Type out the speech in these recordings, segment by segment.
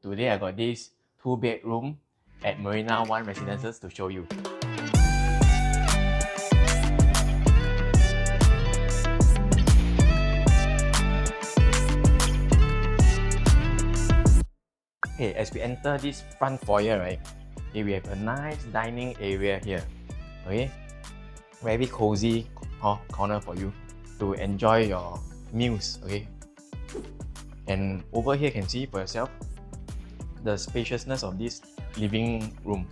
today I got this 2-bedroom at Marina One Residences to show you. Okay, as we enter this front foyer, right, okay, we have a nice dining area here. Okay, very cozy corner for you to enjoy your meals. Okay, and over here you can see for yourself the spaciousness of this living room,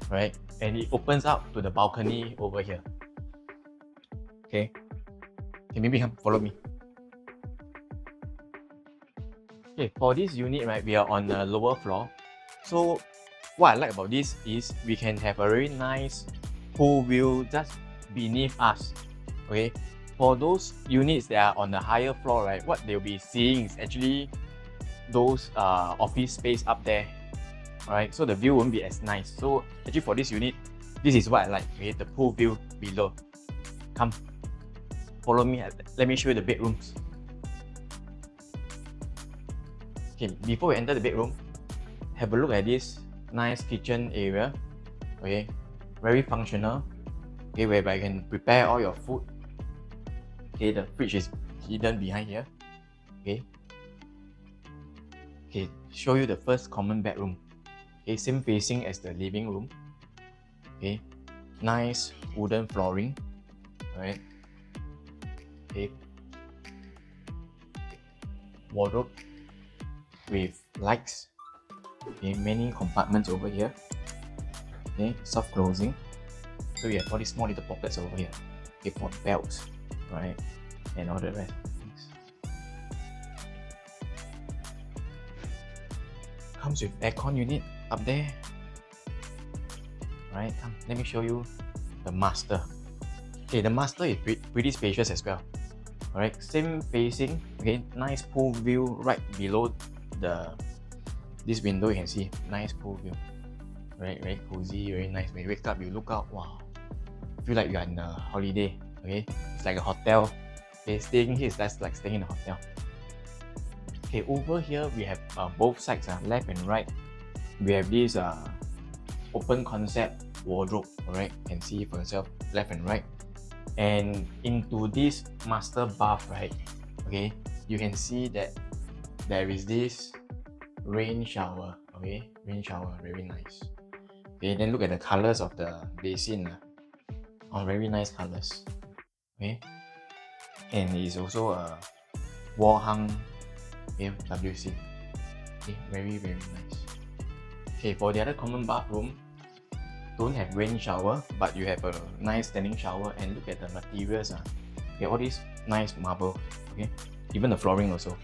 right? And it opens out to the balcony over here. Okay, maybe come follow me. Okay, for this unit, right, we are on the lower floor. So what I like about this is we can have a very nice pool view just beneath us. Okay, for those units that are on the higher floor, right, what they'll be seeing is actually those office space up there. Alright, so the view won't be as nice. So actually for this unit, this is what I like. Okay, the pool view below. Come, follow me. Let me show you the bedrooms. Okay, before we enter the bedroom, have a look at this nice kitchen area. Okay, very functional. Okay, whereby you can prepare all your food. Okay, the fridge is hidden behind here. Okay. Okay, show you the first common bedroom. Okay, same facing as the living room. Okay, nice wooden flooring. Alright. Okay. Wardrobe with lights. Okay, many compartments over here. Okay, soft closing. So we have all these small little pockets over here. Okay, for belts, right, and all the rest. Comes with aircon unit up there. Right, come, let me show you the master. Okay, the master is pretty spacious as well. Alright, same facing. Okay, nice pool view right below this window. You can see nice pool view. Right, very cozy, very nice. When you wake up, you look out. Wow, feel like you're in a holiday. Okay, it's like a hotel. Okay, staying here is just like staying in a hotel. Okay, over here we have both sides, left and right. We have this open concept wardrobe. Alright, you can see for yourself, left and right. And into this master bath, right, okay, you can see that there is this rain shower. Okay, rain shower, very nice. Okay, then look at the colors of the basin. Very nice colors. Okay, and it's also a wall hung WC. Okay, very nice. Okay, for the other common bathroom, don't have rain shower, but you have a nice standing shower. And look at the materials. Okay, all these nice marble. Okay, even the flooring also.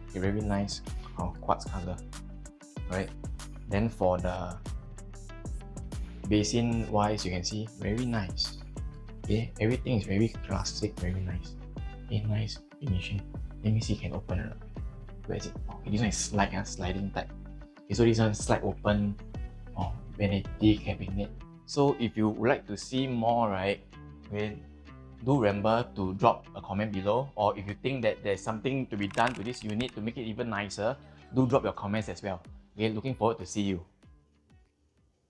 Okay, very nice quartz color. Right. Then for the basin wise, you can see very nice. Okay, everything is very classic, very nice. Okay, nice finishing. Let me see, can open it up. Where is it? Okay, this one is sliding type. Okay, so this one slide open. Vanity cabinet. So if you would like to see more, right, okay, do remember to drop a comment below. Or if you think that there's something to be done to this unit to make it even nicer, do drop your comments as well. Okay, looking forward to see you.